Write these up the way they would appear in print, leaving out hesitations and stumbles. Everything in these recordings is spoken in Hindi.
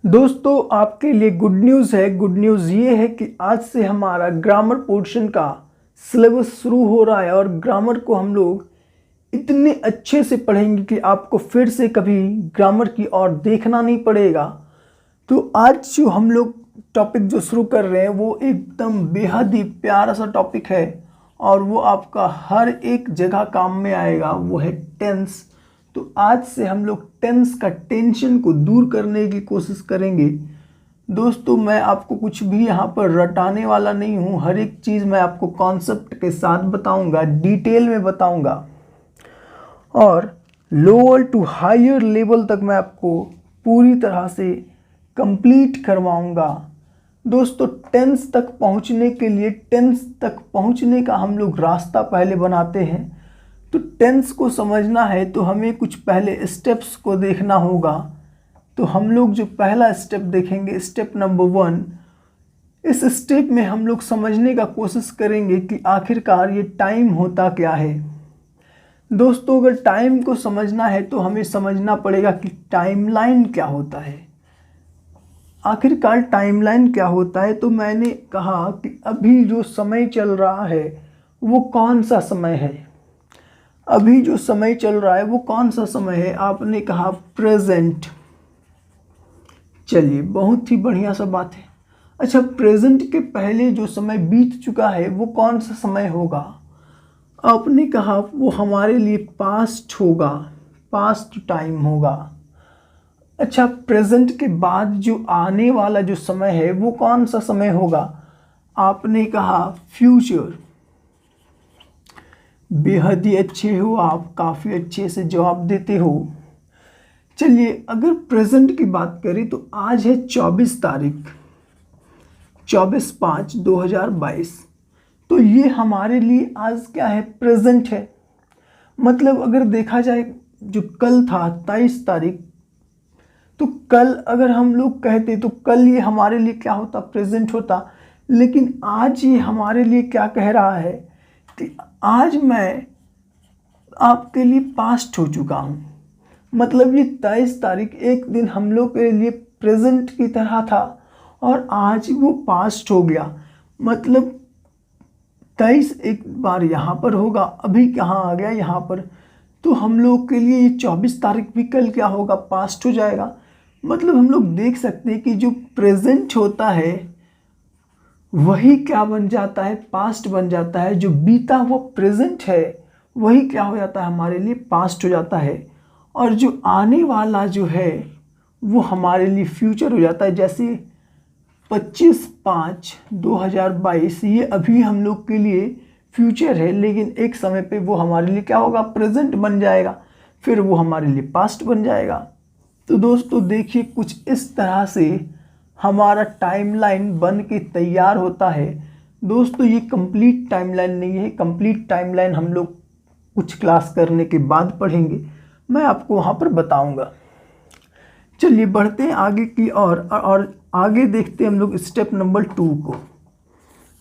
दोस्तों आपके लिए गुड न्यूज़ है। गुड न्यूज़ ये है कि आज से हमारा ग्रामर पोर्शन का सिलेबस शुरू हो रहा है और ग्रामर को हम लोग इतने अच्छे से पढ़ेंगे कि आपको फिर से कभी ग्रामर की ओर देखना नहीं पड़ेगा। तो आज जो हम लोग टॉपिक जो शुरू कर रहे हैं वो एकदम बेहद ही प्यारा सा टॉपिक है और वो आपका हर एक जगह काम में आएगा, वो है टेंस। तो आज से हम लोग टेंस का टेंशन को दूर करने की कोशिश करेंगे। दोस्तों मैं आपको कुछ भी यहाँ पर रटाने वाला नहीं हूँ, हर एक चीज़ मैं आपको कॉन्सेप्ट के साथ बताऊँगा, डिटेल में बताऊँगा और लोअर टू हायर लेवल तक मैं आपको पूरी तरह से कंप्लीट करवाऊँगा। दोस्तों टेंस तक पहुँचने के लिए, टेंस तक पहुँचने का हम लोग रास्ता पहले बनाते हैं। तो टेंस को समझना है तो हमें कुछ पहले स्टेप्स को देखना होगा। तो हम लोग जो पहला स्टेप देखेंगे, स्टेप नंबर 1, इस स्टेप में हम लोग समझने का कोशिश करेंगे कि आखिरकार ये टाइम होता क्या है। दोस्तों अगर टाइम को समझना है तो हमें समझना पड़ेगा कि टाइमलाइन क्या होता है। आखिरकार टाइमलाइन क्या होता है, तो मैंने कहा कि अभी जो समय चल रहा है वो कौन सा समय है। अभी जो समय चल रहा है वो कौन सा समय है, आपने कहा प्रेजेंट। चलिए बहुत ही बढ़िया सा बात है। अच्छा, प्रेजेंट के पहले जो समय बीत चुका है वो कौन सा समय होगा, आपने कहा वो हमारे लिए पास्ट होगा, पास्ट टाइम होगा। अच्छा, प्रेजेंट के बाद जो आने वाला जो समय है वो कौन सा समय होगा, आपने कहा फ्यूचर। बेहद ही अच्छे हो आप, काफ़ी अच्छे से जवाब देते हो। चलिए अगर प्रेजेंट की बात करें तो आज है 24 तारीख, 24/5/2022। तो ये हमारे लिए आज क्या है, प्रेजेंट है। मतलब अगर देखा जाए जो कल था 23 तारीख, तो कल अगर हम लोग कहते तो कल ये हमारे लिए क्या होता, प्रेजेंट होता। लेकिन आज ये हमारे लिए क्या कह रहा है कि आज मैं आपके लिए पास्ट हो चुका हूँ। मतलब ये 23 तारीख एक दिन हम लोग के लिए प्रेजेंट की तरह था और आज वो पास्ट हो गया। मतलब 23 एक बार यहाँ पर होगा, अभी कहाँ आ गया यहाँ पर। तो हम लोग के लिए ये 24 तारीख भी कल क्या होगा, पास्ट हो जाएगा। मतलब हम लोग देख सकते हैं कि जो प्रेजेंट होता है वही क्या बन जाता है, पास्ट बन जाता है। जो बीता हुआ प्रेजेंट है वही क्या हो जाता है, हमारे लिए पास्ट हो जाता है। और जो आने वाला जो है वो हमारे लिए फ्यूचर हो जाता है। जैसे 25/5/2022 ये अभी हम लोग के लिए फ्यूचर है, लेकिन एक समय पे वो हमारे लिए क्या होगा, प्रेजेंट बन जाएगा, फिर वो हमारे लिए पास्ट बन जाएगा। तो दोस्तों देखिए कुछ इस तरह से हमारा टाइमलाइन बन के तैयार होता है। दोस्तों ये कंप्लीट टाइमलाइन नहीं है, कंप्लीट टाइमलाइन हम लोग कुछ क्लास करने के बाद पढ़ेंगे, मैं आपको वहाँ पर बताऊँगा। चलिए बढ़ते हैं आगे की और आगे देखते हैं हम लोग स्टेप नंबर 2 को।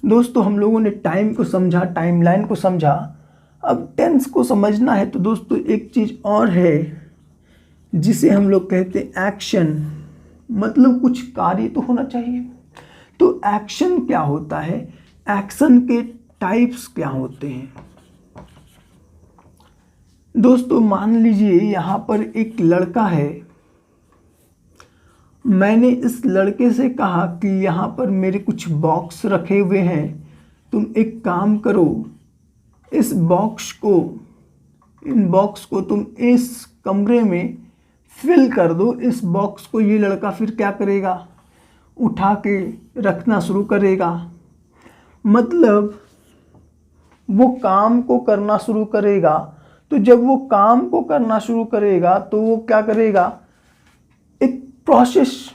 दोस्तों हम लोगों ने टाइम को समझा, टाइमलाइन को समझा, अब टेंस को समझना है। तो दोस्तों एक चीज़ और है जिसे हम लोग कहते हैं एक्शन। मतलब कुछ कार्य तो होना चाहिए। तो एक्शन क्या होता है, एक्शन के टाइप्स क्या होते हैं। दोस्तों मान लीजिए यहाँ पर एक लड़का है, मैंने इस लड़के से कहा कि यहाँ पर मेरे कुछ बॉक्स रखे हुए हैं, तुम एक काम करो, इस बॉक्स को, इन बॉक्स को तुम इस कमरे में फिल कर दो। इस बॉक्स को ये लड़का फिर क्या करेगा, उठा के रखना शुरू करेगा। मतलब वो काम को करना शुरू करेगा। तो जब वो काम को करना शुरू करेगा तो वो क्या करेगा, एक प्रोसेस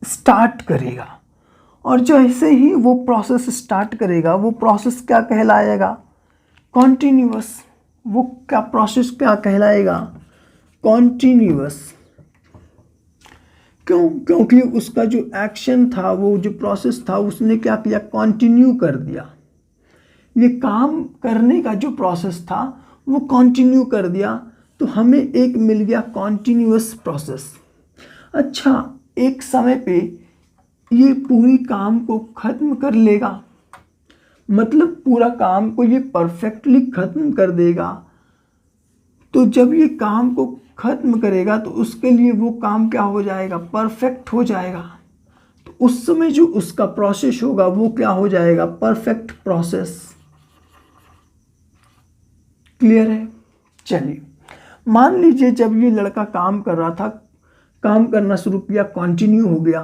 स्टार्ट करेगा। और जैसे ही वो प्रोसेस स्टार्ट करेगा वो प्रोसेस क्या कहलाएगा, कॉन्टिन्यूअस। वो क्या प्रोसेस क्या कहलाएगा, कॉन्टिन्यूअस। क्योंकि उसका जो एक्शन था, वो जो प्रोसेस था, उसने क्या किया, कंटिन्यू कर दिया। ये काम करने का जो प्रोसेस था वो कंटिन्यू कर दिया, तो हमें एक मिल गया कॉन्टिन्यूअस प्रोसेस। अच्छा, एक समय पे ये पूरी काम को ख़त्म कर लेगा, मतलब पूरा काम को ये परफेक्टली ख़त्म कर देगा। तो जब ये काम को ख़त्म करेगा तो उसके लिए वो काम क्या हो जाएगा, परफेक्ट हो जाएगा। तो उस समय जो उसका प्रोसेस होगा वो क्या हो जाएगा, परफेक्ट प्रोसेस। क्लियर है? चलिए, मान लीजिए जब ये लड़का काम कर रहा था, काम करना शुरू किया, कंटिन्यू हो गया,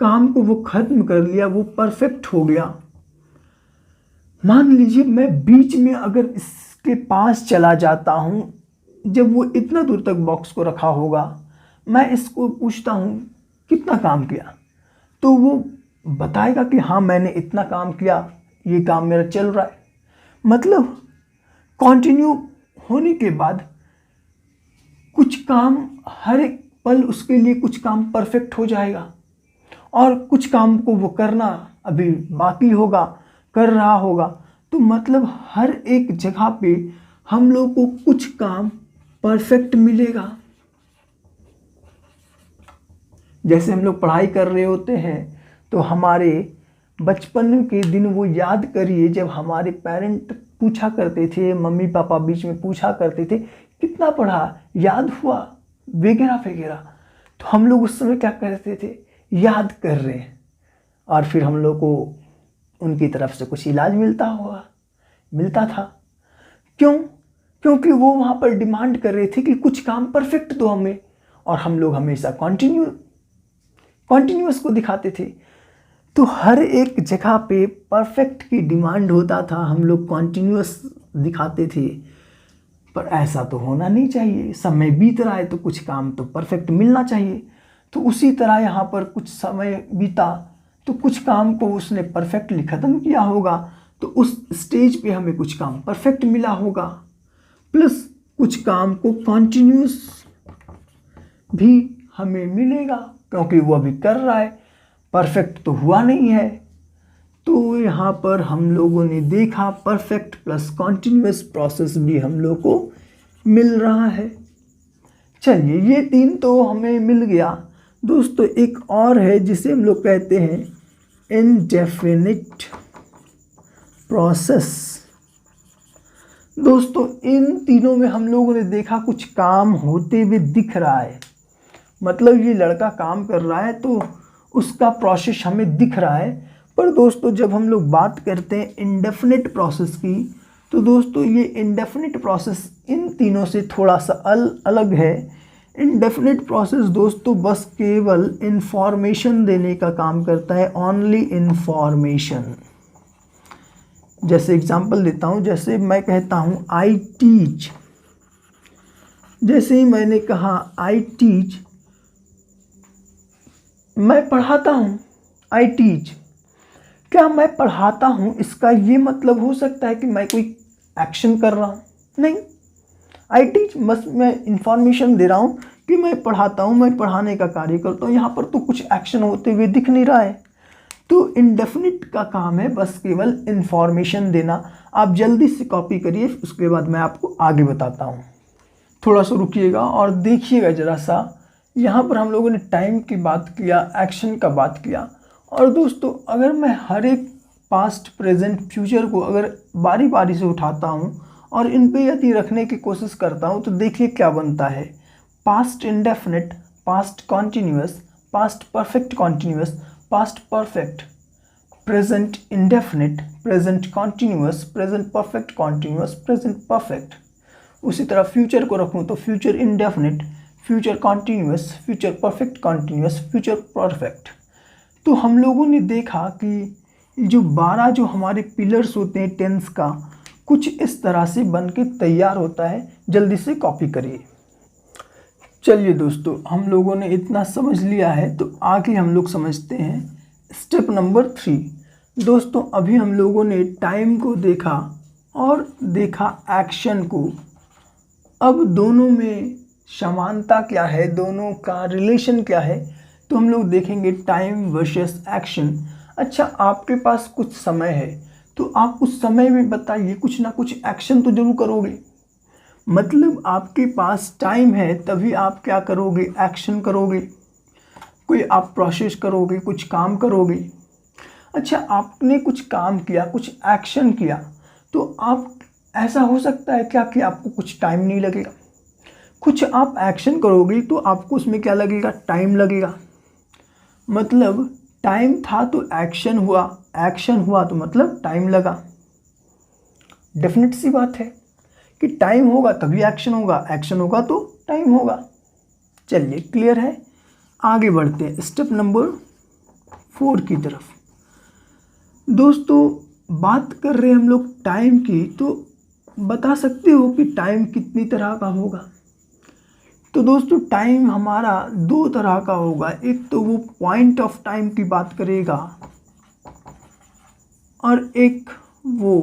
काम को वो ख़त्म कर लिया, वो परफेक्ट हो गया। मान लीजिए मैं बीच में अगर इसके पास चला जाता हूँ, जब वो इतना दूर तक बॉक्स को रखा होगा, मैं इसको पूछता हूँ कितना काम किया, तो वो बताएगा कि हाँ मैंने इतना काम किया, ये काम मेरा चल रहा है। मतलब कंटिन्यू होने के बाद कुछ काम, हर एक पल उसके लिए कुछ काम परफेक्ट हो जाएगा और कुछ काम को वो करना अभी बाकी होगा, कर रहा होगा। तो मतलब हर एक जगह पे हम लोग को कुछ काम परफेक्ट मिलेगा। जैसे हम लोग पढ़ाई कर रहे होते हैं तो हमारे बचपन के दिन वो याद करिए, जब हमारे पेरेंट पूछा करते थे, मम्मी पापा बीच में पूछा करते थे कितना पढ़ा, याद हुआ, वगैरह वगैरह। तो हम लोग उस समय क्या करते थे, याद कर रहे हैं, और फिर हम लोग को उनकी तरफ से कुछ इलाज मिलता था। क्यों? क्योंकि वो वहाँ पर डिमांड कर रहे थे कि कुछ काम परफेक्ट दो हमें, और हम लोग हमेशा कॉन्टिन्यूअस को दिखाते थे। तो हर एक जगह पे परफेक्ट की डिमांड होता था, हम लोग कॉन्टिन्यूअस दिखाते थे। पर ऐसा तो होना नहीं चाहिए, समय बीत रहा है तो कुछ काम तो परफेक्ट मिलना चाहिए। तो उसी तरह यहाँ पर कुछ समय बीता तो कुछ काम को उसने परफेक्टली ख़त्म किया होगा, तो उस स्टेज पे हमें कुछ काम परफेक्ट मिला होगा, प्लस कुछ काम को कॉन्टिन्यूअस भी हमें मिलेगा, क्योंकि वो अभी कर रहा है, परफेक्ट तो हुआ नहीं है। तो यहाँ पर हम लोगों ने देखा परफेक्ट प्लस कॉन्टिन्यूअस प्रोसेस भी हम लोग को मिल रहा है। चलिए, ये तीन तो हमें मिल गया। दोस्तों एक और है जिसे हम लोग कहते हैं इनडेफिनिट प्रोसेस। दोस्तों इन तीनों में हम लोगों ने देखा कुछ काम होते हुए दिख रहा है, मतलब ये लड़का काम कर रहा है तो उसका प्रोसेस हमें दिख रहा है। पर दोस्तों जब हम लोग बात करते हैं इंडेफिनिट प्रोसेस की, तो दोस्तों ये इंडेफिनिट प्रोसेस इन तीनों से थोड़ा सा अलग है। इंडेफिनिट प्रोसेस दोस्तों बस केवल इंफॉर्मेशन देने का काम करता है, ओनली इंफॉर्मेशन। जैसे एग्जांपल देता हूँ, जैसे मैं कहता हूँ आई टीच, जैसे ही मैंने कहा आई टीच, मैं पढ़ाता हूँ, आई टीच। क्या मैं पढ़ाता हूँ इसका ये मतलब हो सकता है कि मैं कोई एक्शन कर रहा हूँ? नहीं, आई टीच बस मैं इंफॉर्मेशन दे रहा हूँ कि मैं पढ़ाता हूँ, मैं पढ़ाने का कार्य करता हूँ। यहाँ पर तो कुछ एक्शन होते हुए दिख नहीं रहा है। तो इंडेफिनिट का काम है बस केवल इंफॉर्मेशन देना। आप जल्दी से कॉपी करिए, उसके बाद मैं आपको आगे बताता हूँ। थोड़ा सा रुकिएगा और देखिएगा ज़रा सा। यहाँ पर हम लोगों ने टाइम की बात किया, एक्शन का बात किया। और दोस्तों अगर मैं हर एक पास्ट, प्रेजेंट, फ्यूचर को अगर बारी बारी से उठाता हूँ और इन पे यदि रखने की कोशिश करता हूँ, तो देखिए क्या बनता है। Past indefinite, past continuous, past perfect continuous, past perfect, present indefinite, present continuous, present perfect continuous, present perfect. उसी तरह फ्यूचर को रखूँ तो future indefinite, future continuous, future perfect continuous, future perfect. तो हम लोगों ने देखा कि जो 12 जो हमारे पिलर्स होते हैं टेंस का, कुछ इस तरह से बन के तैयार होता है। जल्दी से कॉपी करिए। चलिए दोस्तों, हम लोगों ने इतना समझ लिया है, तो आगे हम लोग समझते हैं स्टेप नंबर 3। दोस्तों अभी हम लोगों ने टाइम को देखा और देखा एक्शन को। अब दोनों में समानता क्या है, दोनों का रिलेशन क्या है, तो हम लोग देखेंगे टाइम वर्सेस एक्शन। अच्छा, आपके पास कुछ समय है तो आप उस समय में बताइए कुछ ना कुछ एक्शन तो जरूर करोगे। मतलब आपके पास टाइम है तभी आप क्या करोगे, एक्शन करोगे। कोई आप प्रोसेस करोगे, कुछ काम करोगे। अच्छा, आपने कुछ काम किया, कुछ एक्शन किया, तो आप ऐसा हो सकता है क्या कि आपको कुछ टाइम नहीं लगेगा। कुछ आप एक्शन करोगे तो आपको उसमें क्या लगेगा, टाइम लगेगा। मतलब टाइम था तो एक्शन हुआ, एक्शन हुआ तो मतलब टाइम लगा। डेफिनेट सी बात है कि टाइम होगा तभी एक्शन होगा, एक्शन होगा तो टाइम होगा। चलिए, क्लियर है। आगे बढ़ते हैं स्टेप नंबर 4 की तरफ। दोस्तों, बात कर रहे हैं हम लोग टाइम की, तो बता सकते हो कि टाइम कितनी तरह का होगा। तो दोस्तों, टाइम हमारा 2 तरह का होगा। एक तो वो पॉइंट ऑफ टाइम की बात करेगा और एक वो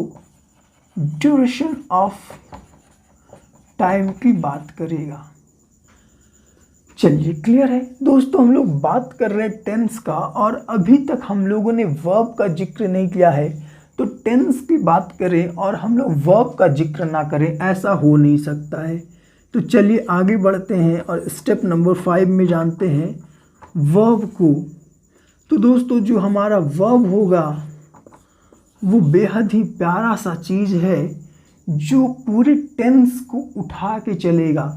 ड्यूरेशन ऑफ टाइम की बात करेगा। चलिए, क्लियर है। दोस्तों, हम लोग बात कर रहे हैं टेंस का और अभी तक हम लोगों ने वर्ब का जिक्र नहीं किया है। तो टेंस की बात करें और हम लोग वर्ब का जिक्र ना करें, ऐसा हो नहीं सकता है। तो चलिए आगे बढ़ते हैं और स्टेप नंबर 5 में जानते हैं वर्ब को। तो दोस्तों, जो हमारा वर्ब होगा वो बेहद ही प्यारा सा चीज़ है जो पूरे टेंस को उठा के चलेगा।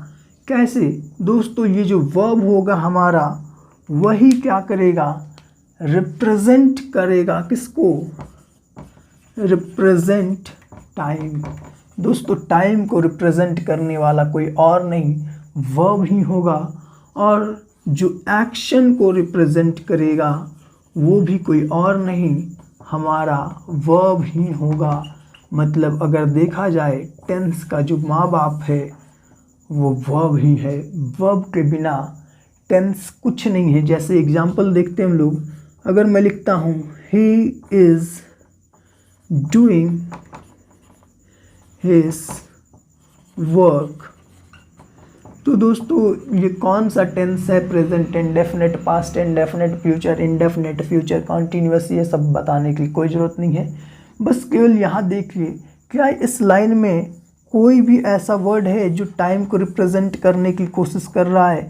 कैसे दोस्तों, ये जो वर्ब होगा हमारा, वही क्या करेगा, रिप्रेजेंट करेगा किसको, रिप्रेजेंट टाइम। दोस्तों, टाइम को रिप्रेजेंट करने वाला कोई और नहीं, वर्ब ही होगा। और जो एक्शन को रिप्रेजेंट करेगा वो भी कोई और नहीं, हमारा वर्ब ही होगा। मतलब अगर देखा जाए टेंस का जो माँ बाप है वो वर्ब ही है। वर्ब के बिना टेंस कुछ नहीं है। जैसे एग्जाम्पल देखते हैं हम लोग, अगर मैं लिखता हूँ he is doing his work, तो दोस्तों ये कौन सा टेंस है, present indefinite, past indefinite, future indefinite, future continuous, ये सब बताने की कोई ज़रूरत नहीं है। बस केवल यहाँ देखिए, क्या इस लाइन में कोई भी ऐसा वर्ड है जो टाइम को रिप्रेजेंट करने की कोशिश कर रहा है,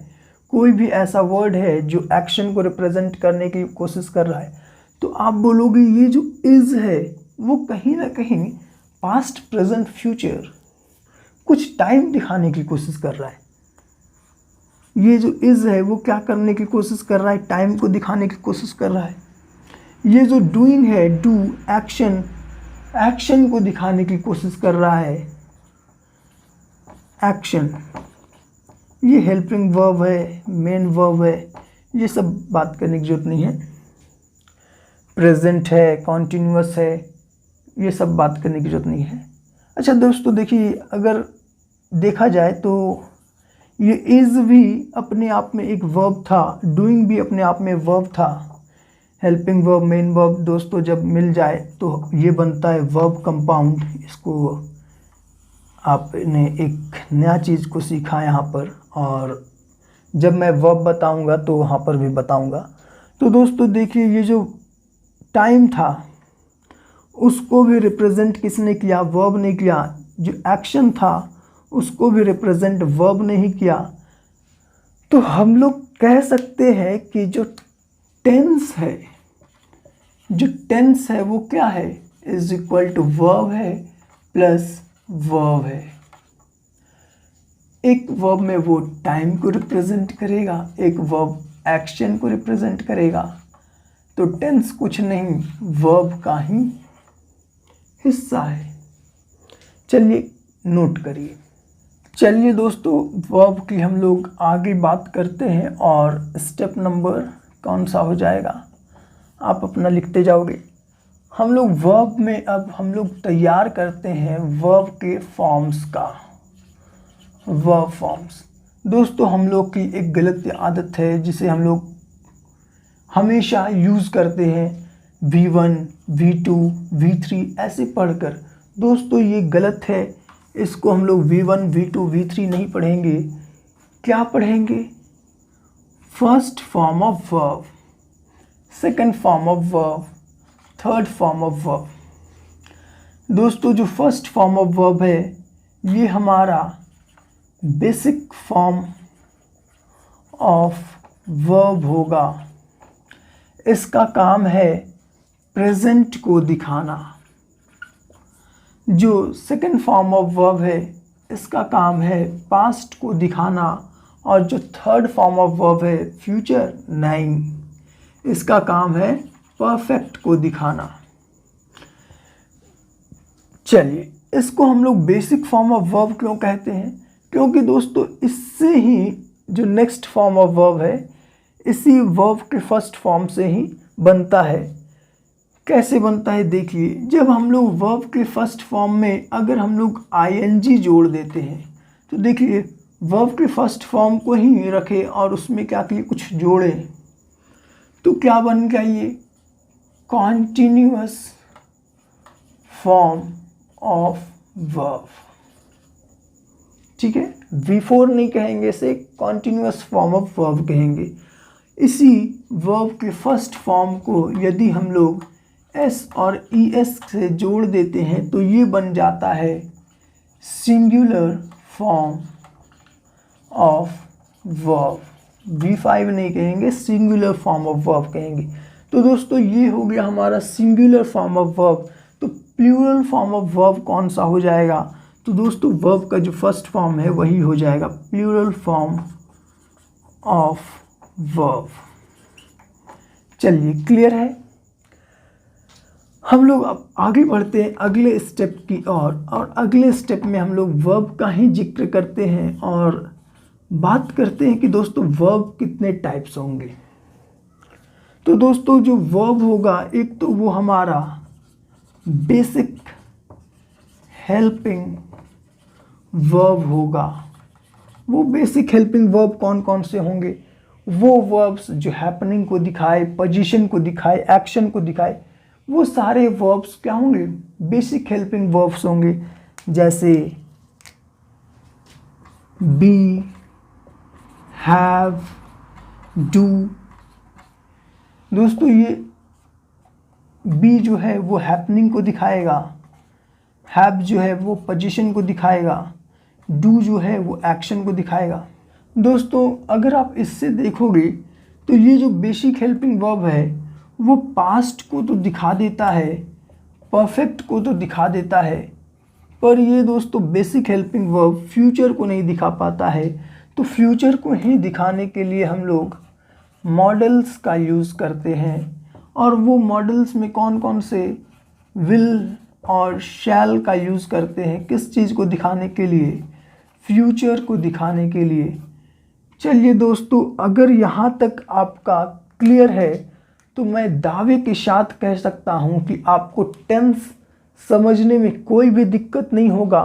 कोई भी ऐसा वर्ड है जो एक्शन को रिप्रेजेंट करने की कोशिश कर रहा है। तो आप बोलोगे ये जो इज़ है वो कहीं ना कहीं पास्ट प्रेजेंट फ्यूचर कुछ टाइम दिखाने की कोशिश कर रहा है। ये जो इज़ है वो क्या करने की कोशिश कर रहा है, टाइम को दिखाने की कोशिश कर रहा है। ये जो डूइंग है, डू एक्शन, एक्शन को दिखाने की कोशिश कर रहा है, एक्शन। ये हेल्पिंग वर्ब है, मेन वर्ब है, ये सब बात करने की जरूरत नहीं है। प्रेजेंट है, कॉन्टीन्यूअस है, ये सब बात करने की जरूरत नहीं है। अच्छा दोस्तों, देखिए अगर देखा जाए तो ये इज़ भी अपने आप में एक वर्ब था, डूइंग भी अपने आप में वर्ब था। हेल्पिंग वर्ब, मेन वर्ब दोस्तों जब मिल जाए तो ये बनता है वर्ब कंपाउंड। इसको आपने एक नया चीज़ को सीखा यहाँ पर, और जब मैं वर्ब बताऊँगा तो वहाँ पर भी बताऊँगा। तो दोस्तों देखिए, ये जो टाइम था उसको भी रिप्रेजेंट किसने किया, वर्ब ने किया। जो एक्शन था उसको भी रिप्रेजेंट वर्ब ने ही किया। तो हम लोग कह सकते हैं कि जो टेंस है वो क्या है, इज इक्वल टू वर्ब है प्लस वर्ब है। एक वर्ब में वो टाइम को रिप्रेजेंट करेगा, एक वर्ब एक्शन को रिप्रेजेंट करेगा। तो टेंस कुछ नहीं, वर्ब का ही हिस्सा है। चलिए नोट करिए। चलिए दोस्तों, वर्ब की हम लोग आगे बात करते हैं और स्टेप नंबर कौन सा हो जाएगा आप अपना लिखते जाओगे। हम लोग वर्ब में अब हम लोग तैयार करते हैं वर्ब के फॉर्म्स का। वर्ब फॉर्म्स दोस्तों, हम लोग की एक गलत आदत है जिसे हम लोग हमेशा यूज़ करते हैं, V1, V2, V3 ऐसे पढ़कर। दोस्तों ये गलत है, इसको हम लोग V1, V2, V3 नहीं पढ़ेंगे। क्या पढ़ेंगे, first form of verb, second form of verb, third form of verb. दोस्तों जो फर्स्ट फॉर्म ऑफ वर्ब है ये हमारा बेसिक फॉर्म ऑफ वर्ब होगा। इसका काम है प्रेजेंट को दिखाना। जो सेकंड फॉर्म ऑफ वर्ब है इसका काम है पास्ट को दिखाना। और जो थर्ड फॉर्म ऑफ वर्ब है फ्यूचर नाइन, इसका काम है परफेक्ट को दिखाना। चलिए, इसको हम लोग बेसिक फॉर्म ऑफ वर्ब क्यों कहते हैं? क्योंकि दोस्तों इससे ही जो नेक्स्ट फॉर्म ऑफ वर्ब है इसी वर्ब के फर्स्ट फॉर्म से ही बनता है। कैसे बनता है देखिए, जब हम लोग वर्ब के फर्स्ट फॉर्म में अगर हम लोग आईएनजी जोड़ देते हैं तो देखिए वर्ब के फर्स्ट फॉर्म को ही रखें और उसमें क्या किए कुछ जोड़ें तो क्या बन गया ये कॉन्टिन्यूअस फॉर्म ऑफ वर्ब। ठीक है, V4 नहीं कहेंगे, इसे कॉन्टिन्यूअस फॉर्म ऑफ वर्ब कहेंगे। इसी वर्ब के फर्स्ट फॉर्म को यदि हम लोग एस और ES से जोड़ देते हैं तो ये बन जाता है singular form of verb. V5 नहीं कहेंगे, सिंगुलर फॉर्म ऑफ वर्ब कहेंगे। तो दोस्तों ये हो गया हमारा सिंगुलर फॉर्म ऑफ वर्ब। तो प्लूरल फॉर्म ऑफ वर्ब कौन सा हो जाएगा? तो दोस्तों वर्ब का जो फर्स्ट फॉर्म है वही हो जाएगा प्लूरल फॉर्म ऑफ वर्ब। चलिए, क्लियर है? हम लोग अब आगे बढ़ते हैं अगले स्टेप की ओर और अगले स्टेप में हम लोग वर्ब का ही जिक्र करते हैं और बात करते हैं कि दोस्तों वर्ब कितने टाइप्स होंगे। तो दोस्तों जो वर्ब होगा एक तो वो हमारा बेसिक हेल्पिंग वर्ब होगा। वो बेसिक हेल्पिंग वर्ब कौन कौन से होंगे? वो वर्ब्स जो हैपनिंग को दिखाए, पोजीशन को दिखाए, एक्शन को दिखाए, वो सारे वर्ब्स क्या होंगे? बेसिक हेल्पिंग वर्ब्स होंगे। जैसे बी, हैव, डू। दोस्तों ये बी जो है वो हैपनिंग को दिखाएगा, हैव जो है वो पोजीशन को दिखाएगा, डू जो है वो एक्शन को दिखाएगा। दोस्तों अगर आप इससे देखोगे तो ये जो बेसिक हेल्पिंग वर्ब है वो पास्ट को तो दिखा देता है, परफेक्ट को तो दिखा देता है, पर ये दोस्तों बेसिक हेल्पिंग वर्ब फ्यूचर को नहीं दिखा पाता है। तो फ्यूचर को ही दिखाने के लिए हम लोग मॉडल्स का यूज़ करते हैं। और वो मॉडल्स में कौन कौन से? विल और शैल का यूज़ करते हैं। किस चीज़ को दिखाने के लिए? फ्यूचर को दिखाने के लिए। चलिए दोस्तों, अगर यहाँ तक आपका क्लियर है तो मैं दावे के साथ कह सकता हूँ कि आपको टेंस समझने में कोई भी दिक्कत नहीं होगा।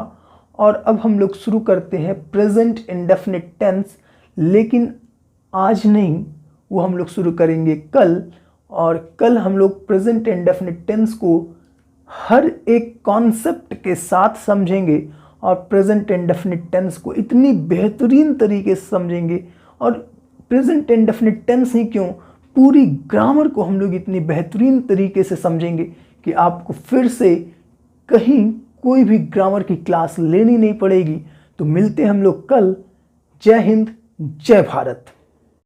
और अब हम लोग शुरू करते हैं प्रेजेंट इंडेफिनिट टेंस, लेकिन आज नहीं, वो हम लोग शुरू करेंगे कल। और कल हम लोग प्रेजेंट इंडेफिनिट टेंस को हर एक कॉन्सेप्ट के साथ समझेंगे और प्रेजेंट इंडेफिनिट टेंस को इतनी बेहतरीन तरीके से समझेंगे। और प्रेजेंट इंडेफिनिट टेंस ही क्यों, पूरी ग्रामर को हम लोग इतनी बेहतरीन तरीके से समझेंगे कि आपको फिर से कहीं कोई भी ग्रामर की क्लास लेनी नहीं पड़ेगी। तो मिलते हैं हम लोग कल। जय हिंद, जय भारत।